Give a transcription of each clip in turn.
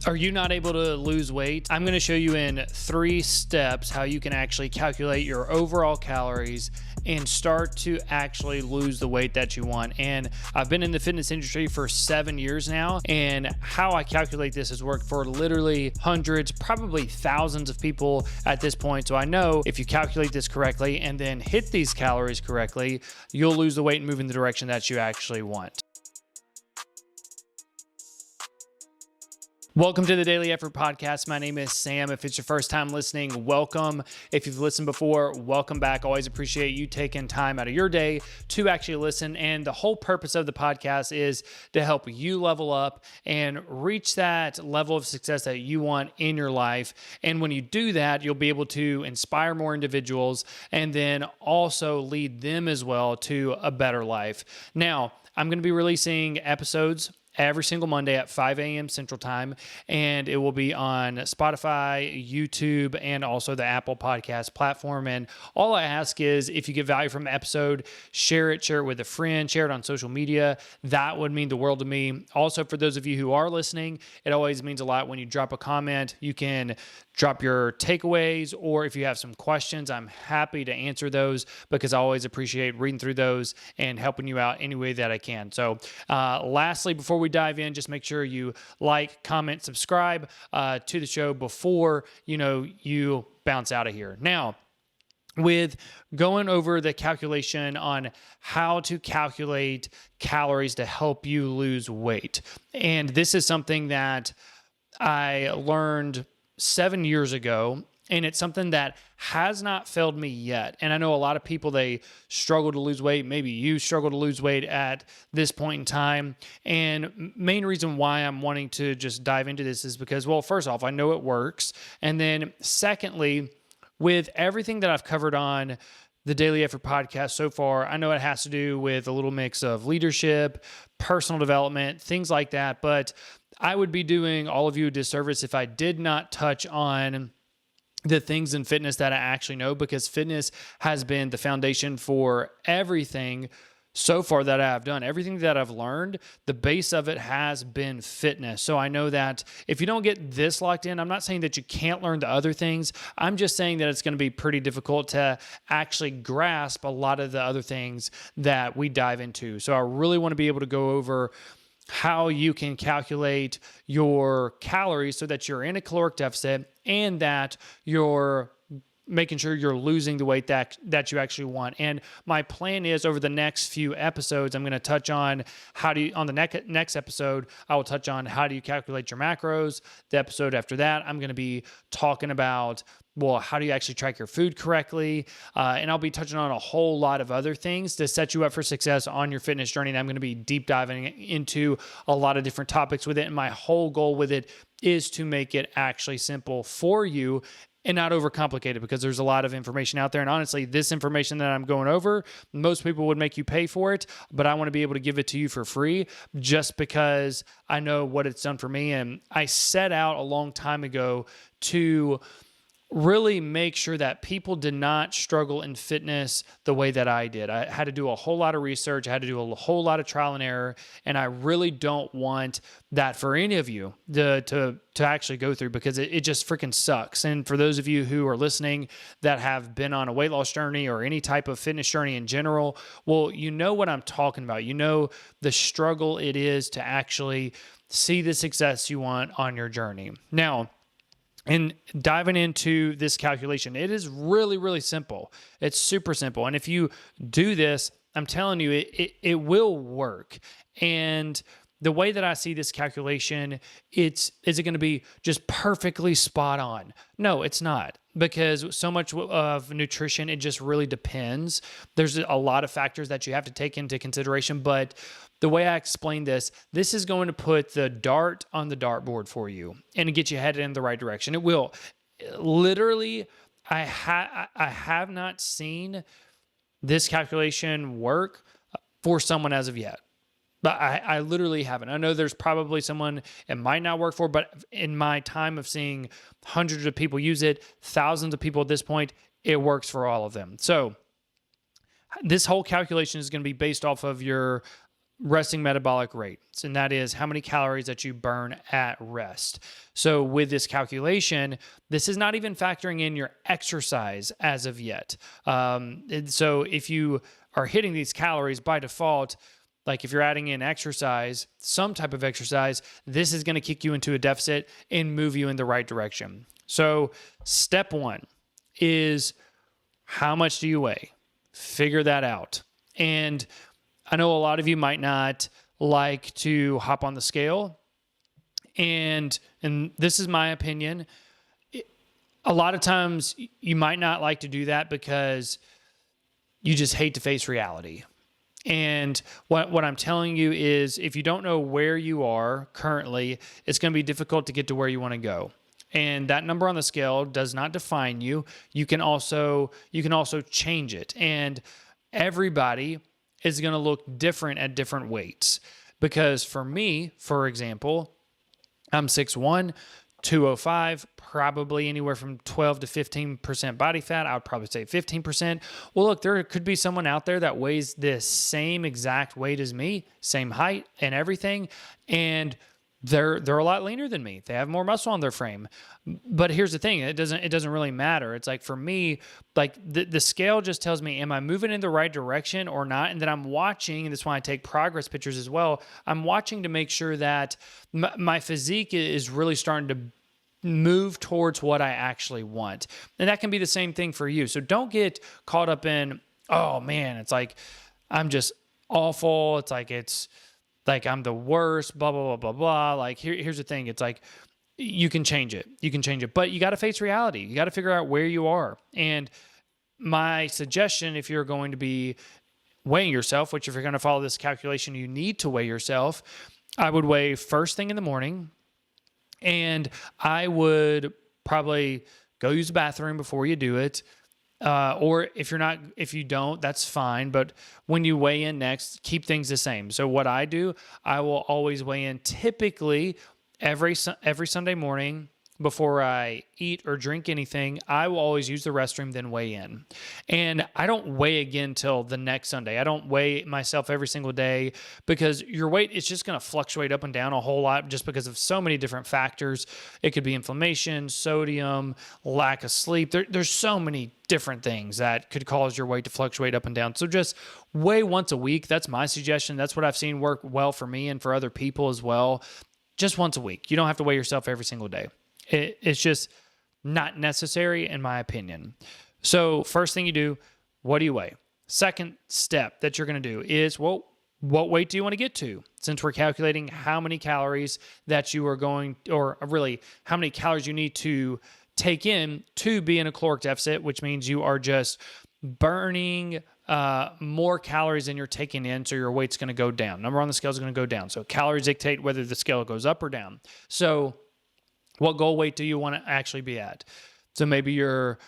Are you not able to lose weight? I'm going to show you in 3 steps how you can actually calculate your overall calories and start to actually lose the weight that you want. And I've been in the fitness industry for 7 years now, and how I calculate this has worked for literally hundreds, probably thousands of people at this point. So I know if you calculate this correctly and then hit these calories correctly, you'll lose the weight and move in the direction that you actually want. Welcome to the Daily Effort Podcast. My name is Sam. If it's your first time listening, welcome. If you've listened before, welcome back. Always appreciate you taking time out of your day to actually listen. And the whole purpose of the podcast is to help you level up and reach that level of success that you want in your life. And when you do that, you'll be able to inspire more individuals and then also lead them as well to a better life. Now, I'm going to be releasing episodes every single Monday at 5 a.m. Central Time, and it will be on Spotify, YouTube, and also the Apple Podcast platform. And all I ask is if you get value from the episode, share it with a friend, share it on social media. That would mean the world to me. Also, for those of you who are listening, it always means a lot when you drop a comment. You can drop your takeaways, or if you have some questions, I'm happy to answer those because I always appreciate reading through those and helping you out any way that I can. So lastly, before we dive in, just make sure you like, comment, subscribe to the show before you bounce out of here. Now, with going over the calculation on how to calculate calories to help you lose weight. And this is something that I learned 7 years ago, and it's something that has not failed me yet. And I know a lot of people, they struggle to lose weight. Maybe you struggle to lose weight at this point in time. And main reason why I'm wanting to just dive into this is because, well, first off, I know it works. And then secondly, with everything that I've covered on the Daily Effort Podcast so far, I know it has to do with a little mix of leadership, personal development, things like that. But I would be doing all of you a disservice if I did not touch on the things in fitness that I actually know, because fitness has been the foundation for everything so far that I've done. Everything that I've learned, the base of it has been fitness. So I know that if you don't get this locked in, I'm not saying that you can't learn the other things. I'm just saying that it's going to be pretty difficult to actually grasp a lot of the other things that we dive into. So I really want to be able to go over how you can calculate your calories so that you're in a caloric deficit and that you're making sure you're losing the weight that you actually want. And my plan is over the next few episodes, I'm going to touch on on the next episode, I will touch on how do you calculate your macros. The episode after that, I'm going to be talking about, well, how do you actually track your food correctly? And I'll be touching on a whole lot of other things to set you up for success on your fitness journey. And I'm going to be deep diving into a lot of different topics with it. And my whole goal with it is to make it actually simple for you and not overcomplicated, because there's a lot of information out there. And honestly, this information that I'm going over, most people would make you pay for it, but I want to be able to give it to you for free just because I know what it's done for me. And I set out a long time ago to really make sure that people did not struggle in fitness the way that I did. I had to do a whole lot of research. I had to do a whole lot of trial and error. And I really don't want that for any of you to actually go through, because it just freaking sucks. And for those of you who are listening that have been on a weight loss journey or any type of fitness journey in general, well, you know what I'm talking about. You know the struggle it is to actually see the success you want on your journey. Now, and diving into this calculation, it is really, really simple. It's super simple. And if you do this, I'm telling you, it will work. And the way that I see this calculation, is it going to be just perfectly spot on? No, it's not, because so much of nutrition, it just really depends. There's a lot of factors that you have to take into consideration, but the way I explain this is going to put the dart on the dartboard for you and get you headed in the right direction. It will. Literally, I have not seen this calculation work for someone as of yet. But I literally haven't. I know there's probably someone it might not work for, but in my time of seeing hundreds of people use it, thousands of people at this point, it works for all of them. So this whole calculation is going to be based off of your resting metabolic rate. And that is how many calories that you burn at rest. So with this calculation, this is not even factoring in your exercise as of yet. And so if you are hitting these calories by default, like if you're adding in exercise, some type of exercise, this is going to kick you into a deficit and move you in the right direction. So step one is, how much do you weigh? Figure that out. And I know a lot of you might not like to hop on the scale. And this is my opinion. A lot of times you might not like to do that because you just hate to face reality. And what I'm telling you is, if you don't know where you are currently, it's going to be difficult to get to where you want to go. And that number on the scale does not define you. You can also change it. And everybody is going to look different at different weights. Because for me, for example, I'm 6'1", 205, probably anywhere from 12 to 15% body fat. I would probably say 15%. Well, look, there could be someone out there that weighs the same exact weight as me, same height and everything, and they're a lot leaner than me. They have more muscle on their frame. But here's the thing, it doesn't really matter. It's like, for me, like the scale just tells me, am I moving in the right direction or not? And then I'm watching, and that's why I take progress pictures as well. I'm watching to make sure that my physique is really starting to move towards what I actually want. And that can be the same thing for you. So don't get caught up in, oh man, it's like, I'm just awful. It's like I'm the worst, blah, blah, blah, blah, blah. Like here's the thing. It's like, you can change it. You can change it, but you got to face reality. You got to figure out where you are. And my suggestion, if you're going to be weighing yourself, which if you're going to follow this calculation, you need to weigh yourself, I would weigh first thing in the morning. And I would probably go use the bathroom before you do it. Or if you don't, that's fine. But when you weigh in next, keep things the same. So what I do, I will always weigh in typically every Sunday morning before I eat or drink anything. I will always use the restroom, then weigh in. And I don't weigh again till the next Sunday. I don't weigh myself every single day, because your weight is just going to fluctuate up and down a whole lot just because of so many different factors. It could be inflammation, sodium, lack of sleep. There's so many different things that could cause your weight to fluctuate up and down. So just weigh once a week. That's my suggestion. That's what I've seen work well for me and for other people as well. Just once a week. You don't have to weigh yourself every single day. It's just not necessary, in my opinion. So first thing you do, what do you weigh? Second step that you're going to do is, well, what weight do you want to get to? Since we're calculating how many calories that you are going, or really how many calories you need to take in to be in a caloric deficit, which means you are just burning more calories than you're taking in, so your weight's going to go down. Number on the scale is going to go down. So calories dictate whether the scale goes up or down. So what goal weight do you want to actually be at? So maybe you're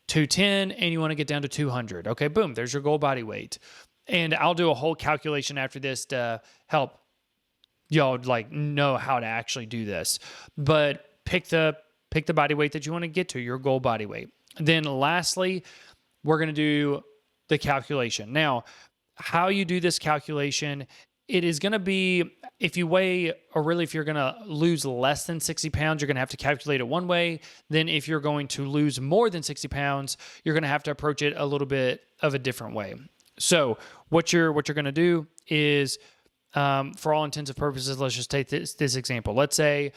210 and you want to get down to 200. Okay, boom, there's your goal body weight. And I'll do a whole calculation after this to help y'all like know how to actually do this. But pick the body weight that you want to get to, your goal body weight. Then lastly, we're going to do the calculation. Now, how you do this calculation, it is going to be, if you weigh, or really if you're going to lose less than 60 pounds, you're going to have to calculate it one way. Then if you're going to lose more than 60 pounds, you're going to have to approach it a little bit of a different way. So what you're going to do is, for all intents and purposes, let's just take this example. Let's say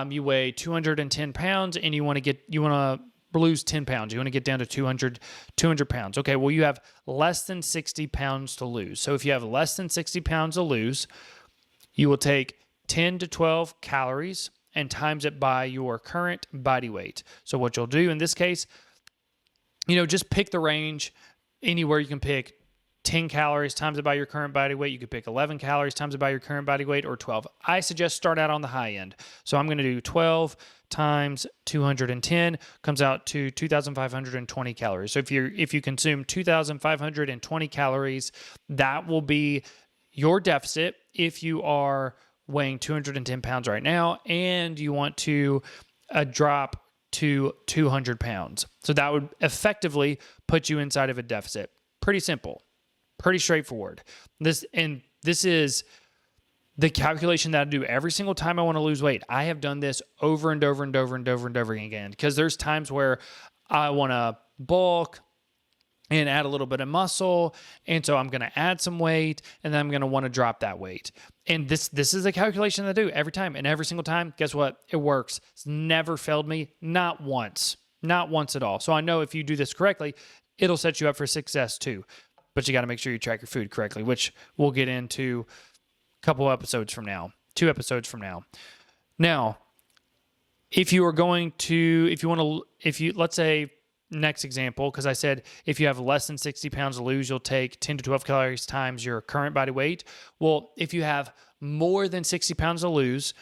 you weigh 210 pounds and you want to lose 10 pounds. You want to get down to 200 pounds. Okay, well, you have less than 60 pounds to lose. So if you have less than 60 pounds to lose, you will take 10 to 12 calories and times it by your current body weight. So what you'll do in this case, just pick the range anywhere. You can pick 10 calories times it by your current body weight. You could pick 11 calories times it by your current body weight, or 12. I suggest start out on the high end. So I'm going to do 12 times 210 comes out to 2,520 calories. So if you consume 2,520 calories, that will be your deficit if you are weighing 210 pounds right now and you want to drop to 200 pounds. So that would effectively put you inside of a deficit. Pretty simple. Pretty straightforward. And This is the calculation that I do every single time I want to lose weight. I have done this over and over and over and over and over again, because there's times where I want to bulk and add a little bit of muscle. And so I'm going to add some weight, and then I'm going to want to drop that weight. And this is a calculation that I do every time. And every single time, guess what? It works. It's never failed me. Not once at all. So I know if you do this correctly, it'll set you up for success too. But you got to make sure you track your food correctly, which we'll get into a couple episodes from now, 2 episodes from now. Now, if you let's say, next example, because I said if you have less than 60 pounds to lose, you'll take 10 to 12 calories times your current body weight. Well, if you have more than 60 pounds to lose,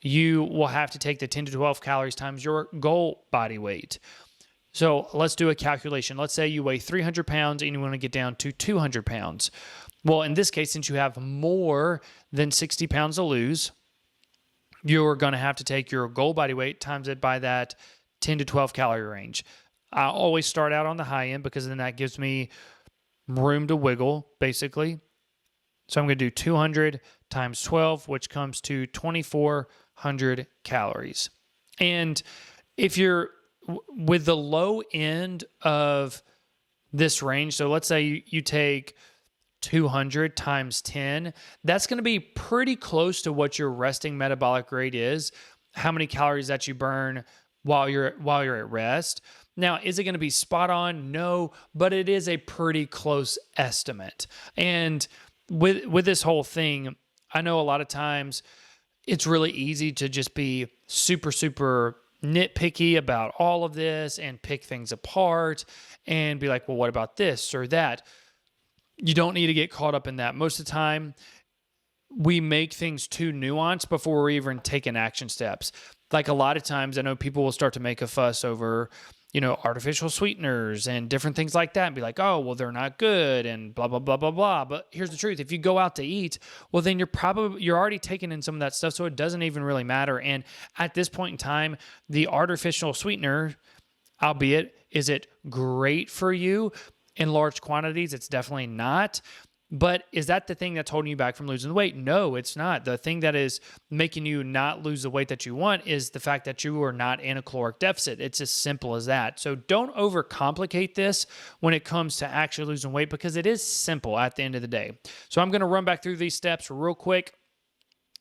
you will have to take the 10 to 12 calories times your goal body weight. So let's do a calculation. Let's say you weigh 300 pounds and you want to get down to 200 pounds. Well, in this case, since you have more than 60 pounds to lose, you're going to have to take your goal body weight times it by that 10 to 12 calorie range. I always start out on the high end because then that gives me room to wiggle, basically. So I'm going to do 200 times 12, which comes to 2,400 calories. And if you're with the low end of this range, so let's say you take 200 times 10, that's going to be pretty close to what your resting metabolic rate is, how many calories that you burn while you're at rest. Now, is it going to be spot on? No, but it is a pretty close estimate. And with this whole thing, I know a lot of times it's really easy to just be super, super nitpicky about all of this and pick things apart and be like, well, what about this or that? You don't need to get caught up in that. Most of the time, we make things too nuanced before we're even taking action steps. Like a lot of times, I know people will start to make a fuss over, artificial sweeteners and different things like that and be like, oh, well, they're not good and blah, blah, blah, blah, blah. But here's the truth. If you go out to eat, well, then you're already taking in some of that stuff. So it doesn't even really matter. And at this point in time, the artificial sweetener, albeit, is it great for you in large quantities? It's definitely not. But is that the thing that's holding you back from losing the weight? No, it's not. The thing that is making you not lose the weight that you want is the fact that you are not in a caloric deficit. It's as simple as that. So don't overcomplicate this when it comes to actually losing weight, because it is simple at the end of the day. So I'm going to run back through these steps real quick.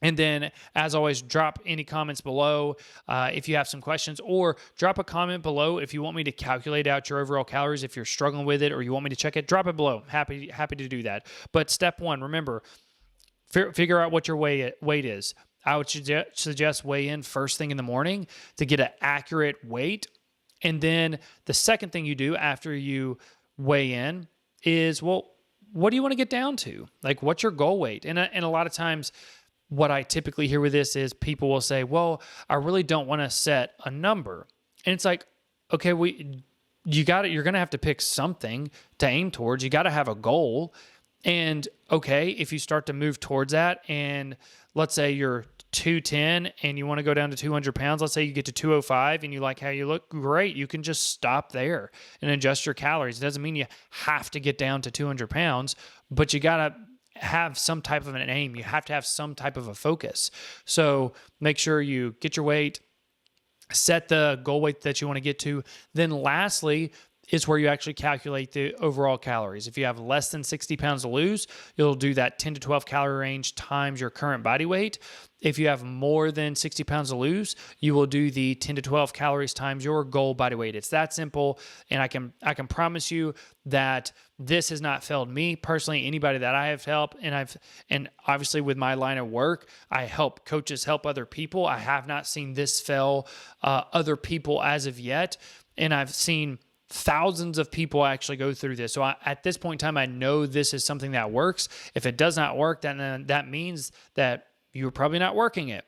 And then, as always, drop any comments below if you have some questions, or drop a comment below if you want me to calculate out your overall calories. If you're struggling with it or you want me to check it, drop it below. Happy to do that. But step 1, remember, figure out what your weight is. I would suggest weigh in first thing in the morning to get an accurate weight. And then the second thing you do after you weigh in is, well, what do you want to get down to? Like, what's your goal weight? And a lot of times, what I typically hear with this is people will say, well, I really don't want to set a number. And it's like, okay, you're going to have to pick something to aim towards. You got to have a goal. And okay, if you start to move towards that, and let's say you're 210 and you want to go down to 200 pounds, let's say you get to 205 and you like how you look, great. You can just stop there and adjust your calories. It doesn't mean you have to get down to 200 pounds, but you got to have some type of an aim. You have to have some type of a focus. So make sure you get your weight, set the goal weight that you want to get to. Then lastly is where you actually calculate the overall calories. If you have less than 60 pounds to lose, you'll do that 10 to 12 calorie range times your current body weight. If you have more than 60 pounds to lose, you will do the 10 to 12 calories times your goal body weight. It's that simple. And I can promise you that this has not failed me personally, anybody that I have helped. And obviously with my line of work, I help coaches help other people. I have not seen this fail other people as of yet. And I've seen thousands of people actually go through this. So at this point in time, I know this is something that works. If it does not work, then that means that you're probably not working it.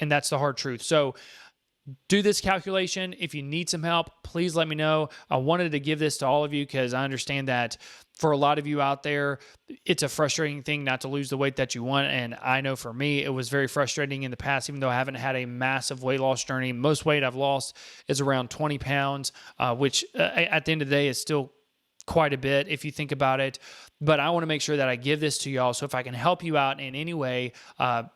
And that's the hard truth. So do this calculation. If you need some help, please let me know. I wanted to give this to all of you because I understand that for a lot of you out there, it's a frustrating thing not to lose the weight that you want. And I know for me, it was very frustrating in the past, even though I haven't had a massive weight loss journey. Most weight I've lost is around 20 pounds, which at the end of the day is still quite a bit if you think about it. But I want to make sure that I give this to y'all. So if I can help you out in any way,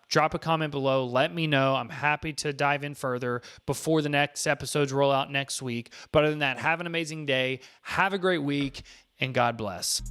drop a comment below. Let me know. I'm happy to dive in further before the next episodes roll out next week. But other than that, have an amazing day. Have a great week, and God bless.